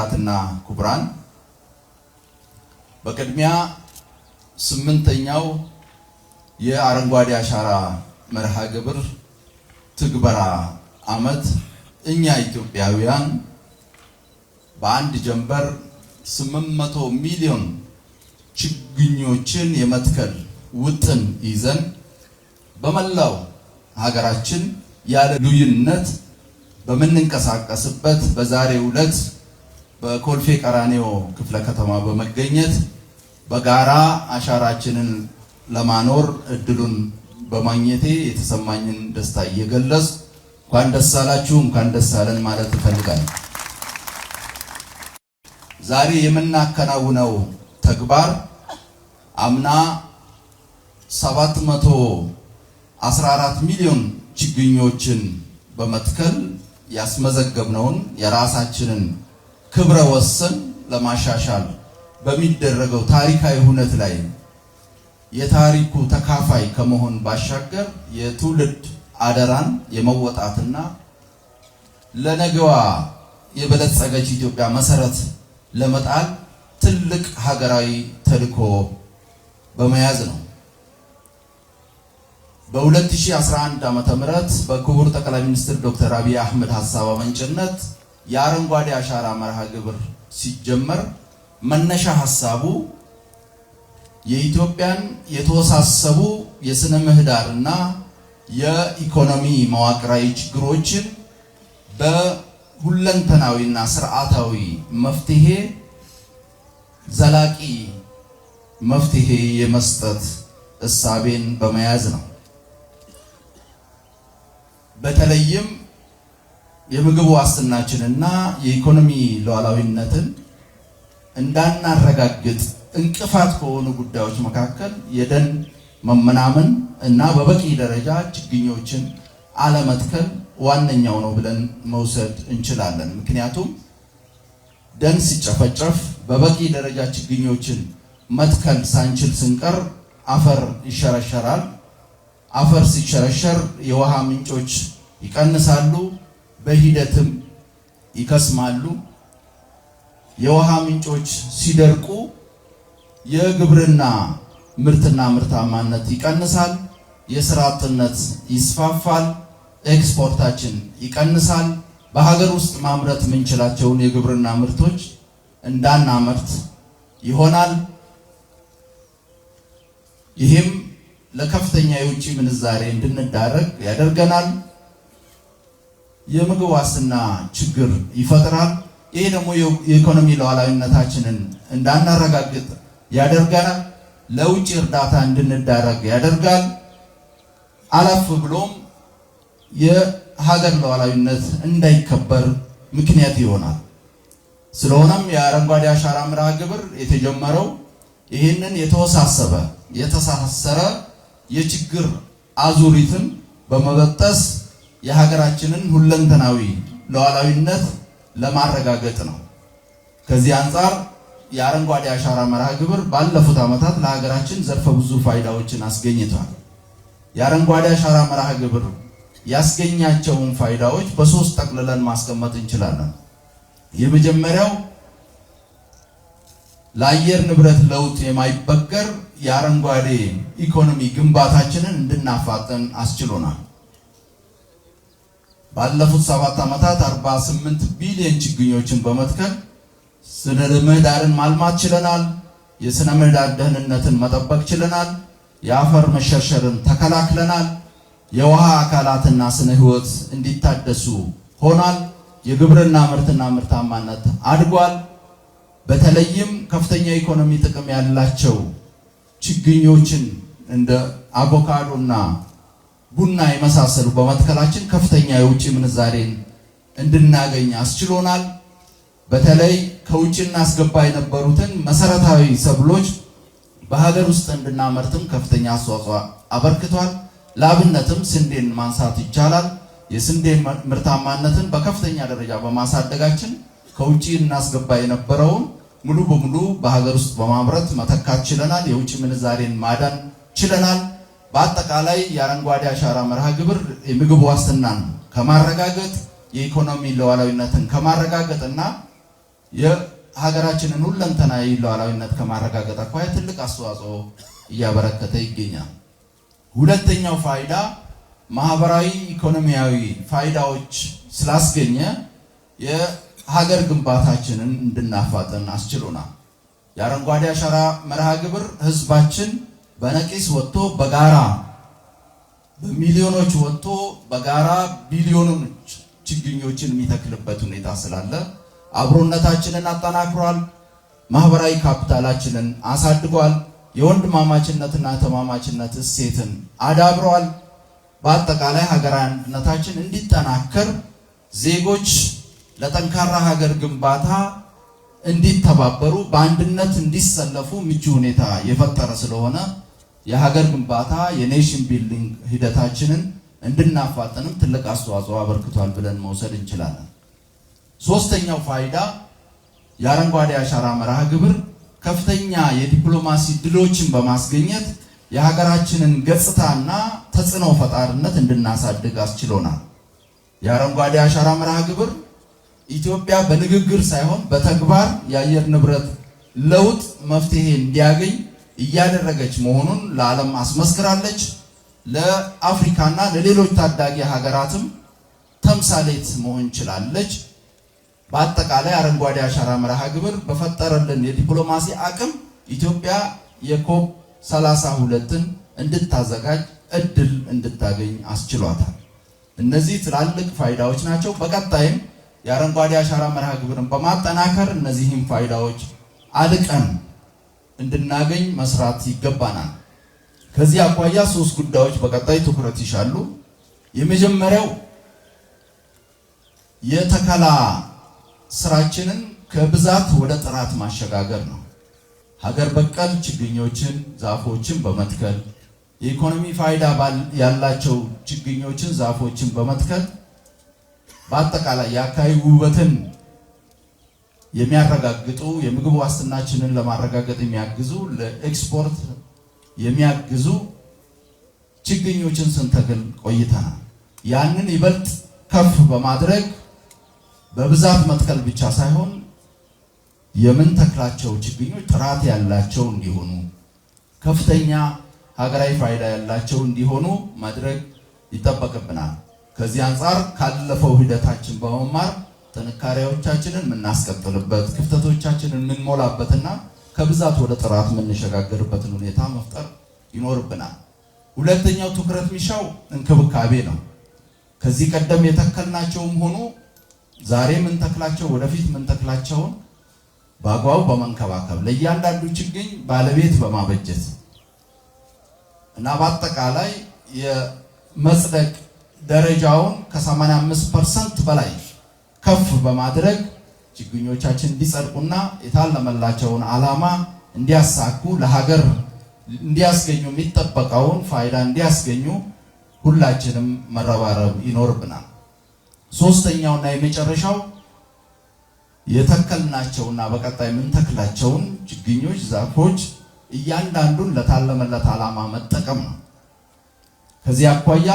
ክቡራትና ክቡራን በቅድሚያ 8ኛው የአረንጓዴ አሻራ መርሃ ግብር ትግበራ ዓመት እኛ ኢትዮጵያውያን በአንድ ጀንበር 800 ሚሊዮን ችግኞችን የመትከል ውጥን ይዘን በመላው ሀገራችን ያለ ልዩነት በመንንቀሳቀስበት በዛሬው ዕለት በኮልፌ ቀራኒዮ ክፍለ ከተማ በመገኘት በጋራ አሻራችንን ለማኖር እድሉን በማግኘቴ የተሰማኝን ደስታ እየገለጽኩ እንኳን ደስ አላችሁ እንኳን ደስ አለን ማለት እፈልጋለሁ። ዛሬ የምናከናውነው ተግባር አምና 714 ሚሊዮን ችግኞችን በመትከል ያስመዘገብነውን የራሳችንን ክብረ ወሰን ለማሻሻል በሚደረገው ታሪካዊ ሁነት ላይ የታሪኩ ተካፋይ ከመሆን ባሻገር የትውልድ አደራን የመወጣትና ለነገዋ የበለጸገች ኢትዮጵያ መሰረት ለመጣል ትልቅ ሀገራዊ ተልዕኮ በመያዝ ነው። በ2011 ዓ.ም በክቡር ጠቅላይ ሚኒስትር ዶክተር አብይ አህመድ ሐሳብ አመንጭነት የአረንጓዴ አሻራ መርሃ ግብር ሲጀመር መነሻ ሐሳቡ የኢትዮጵያን የተወሳሰቡ የስነ ምህዳርና የኢኮኖሚ መዋቅራዊ ችግሮችን በሁለንተናዊና ስርዓታዊ መፍትሄ ዘላቂ መፍትሄ የመስጠት እሳቤን በመያዝ ነው። በተለይም የምግብ ዋስትናችንና የኢኮኖሚ ሉዓላዊነትን እንዳናረጋግጥ እንቅፋት ከሆኑ ጉዳዮች መካከል የደን መመናመን እና በበቂ ደረጃ ችግኞችን አለመትከል ዋነኛው ነው ብለን መውሰድ እንችላለን። ምክንያቱም ደን ሲጨፈጨፍ በበቂ ደረጃ ችግኞችን መትከል ሳንችል ስንቀር አፈር ይሸረሸራል። አፈር ሲሸረሸር የውሃ ምንጮች ይቀንሳሉ፣ በሂደትም ይከስማሉ። የውሃ ምንጮች ሲደርቁ የግብርና ምርትና ምርታማነት ይቀንሳል፣ የስራ አጥነት ይስፋፋል፣ ኤክስፖርታችን ይቀንሳል። በሀገር ውስጥ ማምረት የምንችላቸውን የግብርና ምርቶች እንዳናመርት ይሆናል። ይህም ለከፍተኛ የውጭ ምንዛሬ እንድንዳረግ ያደርገናል። የምግብ ዋስትና ችግር ይፈጥራል። ይሄ ደግሞ የኢኮኖሚ ሉዓላዊነታችንን እንዳናረጋግጥ ያደርገናል። ለውጭ እርዳታ እንድንዳረግ ያደርጋል። አለፍ ብሎም የሀገር ሉዓላዊነት እንዳይከበር ምክንያት ይሆናል። ስለሆነም የአረንጓዴ አሻራ መርሃ ግብር የተጀመረው ይህንን የተወሳሰበ የተሳሰረ የችግር አዙሪትን በመበጠስ የሀገራችንን ሁለንተናዊ ሉዓላዊነት ለማረጋገጥ ነው። ከዚህ አንጻር የአረንጓዴ አሻራ መርሃ ግብር ባለፉት ዓመታት ለሀገራችን ዘርፈ ብዙ ፋይዳዎችን አስገኝቷል። የአረንጓዴ አሻራ መርሃ ግብር ያስገኛቸውን ፋይዳዎች በሶስት ጠቅልለን ማስቀመጥ እንችላለን። የመጀመሪያው ለአየር ንብረት ለውጥ የማይበገር የአረንጓዴ ኢኮኖሚ ግንባታችንን እንድናፋጥን አስችሎናል። ባለፉት 7 ዓመታት 48 ቢሊዮን ችግኞችን በመትከል ስነ ምህዳርን ማልማት ችለናል። የስነ ምህዳር ደህንነትን መጠበቅ ችለናል። የአፈር መሸርሸርን ተከላክለናል። የውሃ አካላትና ስነ ህይወት እንዲታደሱ ሆኗል። የግብርና ምርትና ምርታማነት አድጓል። በተለይም ከፍተኛ ኢኮኖሚ ጥቅም ያላቸው ችግኞችን እንደ አቮካዶና ቡና የመሳሰሉ በመትከላችን ከፍተኛ የውጭ ምንዛሬን እንድናገኝ አስችሎናል። በተለይ ከውጭ እናስገባ የነበሩትን መሰረታዊ ሰብሎች በሀገር ውስጥ እንድናመርትም ከፍተኛ አስተዋጽኦ አበርክቷል። ለአብነትም ስንዴን ማንሳት ይቻላል። የስንዴ ምርታማነትን በከፍተኛ ደረጃ በማሳደጋችን ከውጭ እናስገባ የነበረውን ሙሉ በሙሉ በሀገር ውስጥ በማምረት መተካት ችለናል። የውጭ ምንዛሬን ማዳን ችለናል። በአጠቃላይ የአረንጓዴ አሻራ መርሃ ግብር የምግብ ዋስትናን ከማረጋገጥ የኢኮኖሚ ሉዓላዊነትን ከማረጋገጥና የሀገራችንን ሁለንተናዊ ሉዓላዊነት ከማረጋገጥ አኳያ ትልቅ አስተዋጽኦ እያበረከተ ይገኛል። ሁለተኛው ፋይዳ ማህበራዊ ኢኮኖሚያዊ ፋይዳዎች ስላስገኘ የሀገር ግንባታችንን እንድናፋጥን አስችሎናል። የአረንጓዴ አሻራ መርሃ ግብር ህዝባችን በነቂስ ወጥቶ በጋራ በሚሊዮኖች ወጥቶ በጋራ ቢሊዮኖች ችግኞችን የሚተክልበት ሁኔታ ስላለ አብሮነታችንን አጠናክሯል። ማህበራዊ ካፒታላችንን አሳድጓል። የወንድማማችነትና ተማማችነት እሴትን አዳብሯል። በአጠቃላይ ሀገራዊ አንድነታችን እንዲጠናከር ዜጎች ለጠንካራ ሀገር ግንባታ እንዲተባበሩ በአንድነት እንዲሰለፉ ምቹ ሁኔታ የፈጠረ ስለሆነ የሀገር ግንባታ የኔሽን ቢልዲንግ ሂደታችንን እንድናፋጥንም ትልቅ አስተዋጽኦ አበርክቷል ብለን መውሰድ እንችላለን። ሶስተኛው ፋይዳ የአረንጓዴ አሻራ መርሃ ግብር ከፍተኛ የዲፕሎማሲ ድሎችን በማስገኘት የሀገራችንን ገጽታና ተጽዕኖ ፈጣሪነት እንድናሳድግ አስችሎናል። የአረንጓዴ አሻራ መርሃ ግብር ኢትዮጵያ በንግግር ሳይሆን በተግባር የአየር ንብረት ለውጥ መፍትሄ እንዲያገኝ እያደረገች መሆኑን ለዓለም አስመስክራለች። ለአፍሪካና ለሌሎች ታዳጊ ሀገራትም ተምሳሌት መሆን ችላለች። በአጠቃላይ አረንጓዴ አሻራ መርሃ ግብር በፈጠረልን የዲፕሎማሲ አቅም ኢትዮጵያ የኮፕ 32ን እንድታዘጋጅ እድል እንድታገኝ አስችሏታል። እነዚህ ትላልቅ ፋይዳዎች ናቸው። በቀጣይም የአረንጓዴ አሻራ መርሃ ግብርን በማጠናከር እነዚህን ፋይዳዎች አልቀን እንድናገኝ መስራት ይገባናል። ከዚህ አኳያ 3 ጉዳዮች በቀጣይ ትኩረት ይሻሉ። የመጀመሪያው የተከላ ስራችንን ከብዛት ወደ ጥራት ማሸጋገር ነው። ሀገር በቀል ችግኞችን፣ ዛፎችን በመትከል የኢኮኖሚ ፋይዳ ያላቸው ችግኞችን፣ ዛፎችን በመትከል በአጠቃላይ የአካባቢ ውበትን የሚያረጋግጡ የምግብ ዋስትናችንን ለማረጋገጥ የሚያግዙ ለኤክስፖርት የሚያግዙ ችግኞችን ስንተክል ቆይተናል። ያንን ይበልጥ ከፍ በማድረግ በብዛት መትከል ብቻ ሳይሆን የምንተክላቸው ችግኞች ጥራት ያላቸው እንዲሆኑ ከፍተኛ ሀገራዊ ፋይዳ ያላቸው እንዲሆኑ ማድረግ ይጠበቅብናል። ከዚህ አንጻር ካለፈው ሂደታችን በመማር ጥንካሬዎቻችንን የምናስቀጥልበት፣ ክፍተቶቻችንን የምንሞላበትና ከብዛት ወደ ጥራት የምንሸጋገርበትን ሁኔታ መፍጠር ይኖርብናል። ሁለተኛው ትኩረት የሚሻው እንክብካቤ ነው። ከዚህ ቀደም የተከልናቸውም ሆኑ ዛሬ የምንተክላቸው ወደፊት የምንተክላቸውን በአግባቡ በመንከባከብ ለእያንዳንዱ ችግኝ ባለቤት በማበጀት እና በአጠቃላይ የመጽደቅ ደረጃውን ከ85% በላይ ከፍ በማድረግ ችግኞቻችን እንዲጸድቁና የታለመላቸውን ዓላማ እንዲያሳኩ ለሀገር እንዲያስገኙ የሚጠበቀውን ፋይዳ እንዲያስገኙ ሁላችንም መረባረብ ይኖርብናል። ሶስተኛውና የመጨረሻው የተከልናቸውና በቀጣይ የምንተክላቸውን ችግኞች፣ ዛፎች እያንዳንዱን ለታለመለት ዓላማ መጠቀም ነው። ከዚህ አኳያ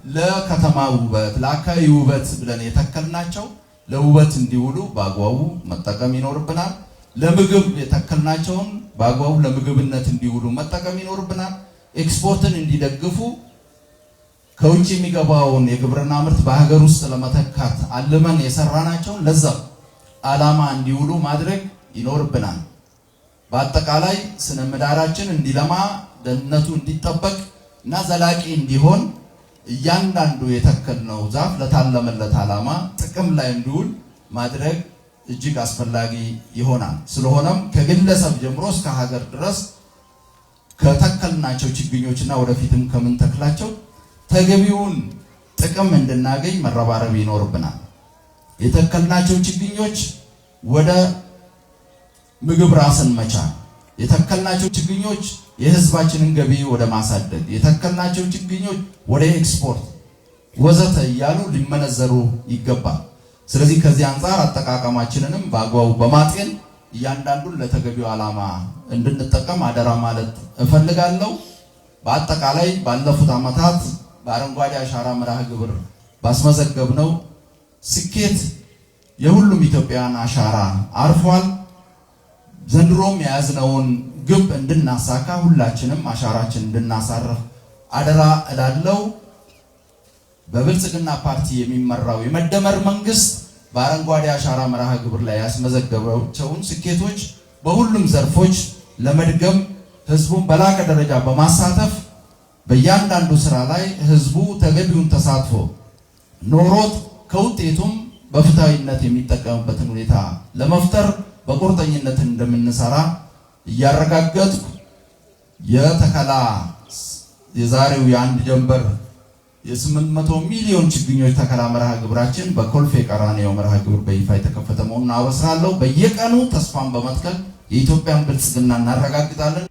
ለከተማ ውበት፣ ለአካባቢ ውበት ብለን የተከልናቸው ለውበት እንዲውሉ በአግባቡ መጠቀም ይኖርብናል። ለምግብ የተከልናቸውን በአግባቡ ለምግብነት እንዲውሉ መጠቀም ይኖርብናል። ኤክስፖርትን እንዲደግፉ ከውጭ የሚገባውን የግብርና ምርት በሀገር ውስጥ ለመተካት አልመን የሰራናቸውን ለዛ ዓላማ እንዲውሉ ማድረግ ይኖርብናል። በአጠቃላይ ስነ ምህዳራችን እንዲለማ፣ ደህንነቱ እንዲጠበቅ እና ዘላቂ እንዲሆን እያንዳንዱ የተከልነው ዛፍ ለታለመለት ዓላማ ጥቅም ላይ እንዲውል ማድረግ እጅግ አስፈላጊ ይሆናል። ስለሆነም ከግለሰብ ጀምሮ እስከ ሀገር ድረስ ከተከልናቸው ችግኞችና ወደፊትም ከምንተክላቸው ተገቢውን ጥቅም እንድናገኝ መረባረብ ይኖርብናል። የተከልናቸው ችግኞች ወደ ምግብ ራስን መቻል፣ የተከልናቸው ችግኞች የህዝባችንን ገቢ ወደ ማሳደግ፣ የተከልናቸው ችግኞች ወደ ኤክስፖርት ወዘተ እያሉ ሊመነዘሩ ይገባል። ስለዚህ ከዚህ አንጻር አጠቃቀማችንንም በአግባቡ በማጤን እያንዳንዱን ለተገቢው ዓላማ እንድንጠቀም አደራ ማለት እፈልጋለሁ። በአጠቃላይ ባለፉት ዓመታት በአረንጓዴ አሻራ መርሃ ግብር ባስመዘገብነው ስኬት የሁሉም ኢትዮጵያውያን አሻራ አርፏል። ዘንድሮም የያዝነውን ግብ እንድናሳካ ሁላችንም አሻራችን እንድናሳርፍ አደራ እላለሁ። በብልጽግና ፓርቲ የሚመራው የመደመር መንግስት በአረንጓዴ አሻራ መርሃ ግብር ላይ ያስመዘገባቸውን ስኬቶች በሁሉም ዘርፎች ለመድገም ህዝቡን በላቀ ደረጃ በማሳተፍ በእያንዳንዱ ስራ ላይ ህዝቡ ተገቢውን ተሳትፎ ኖሮት ከውጤቱም በፍትሃዊነት የሚጠቀምበትን ሁኔታ ለመፍጠር በቁርጠኝነት እንደምንሰራ እያረጋገጥኩ የተከላ የዛሬው የአንድ ጀንበር የ800 ሚሊዮን ችግኞች ተከላ መርሃ ግብራችን በኮልፌ ቀራኒዮ መርሃ ግብር በይፋ የተከፈተ መሆኑን አበስራለሁ። በየቀኑ ተስፋን በመትከል የኢትዮጵያን ብልጽግና እናረጋግጣለን።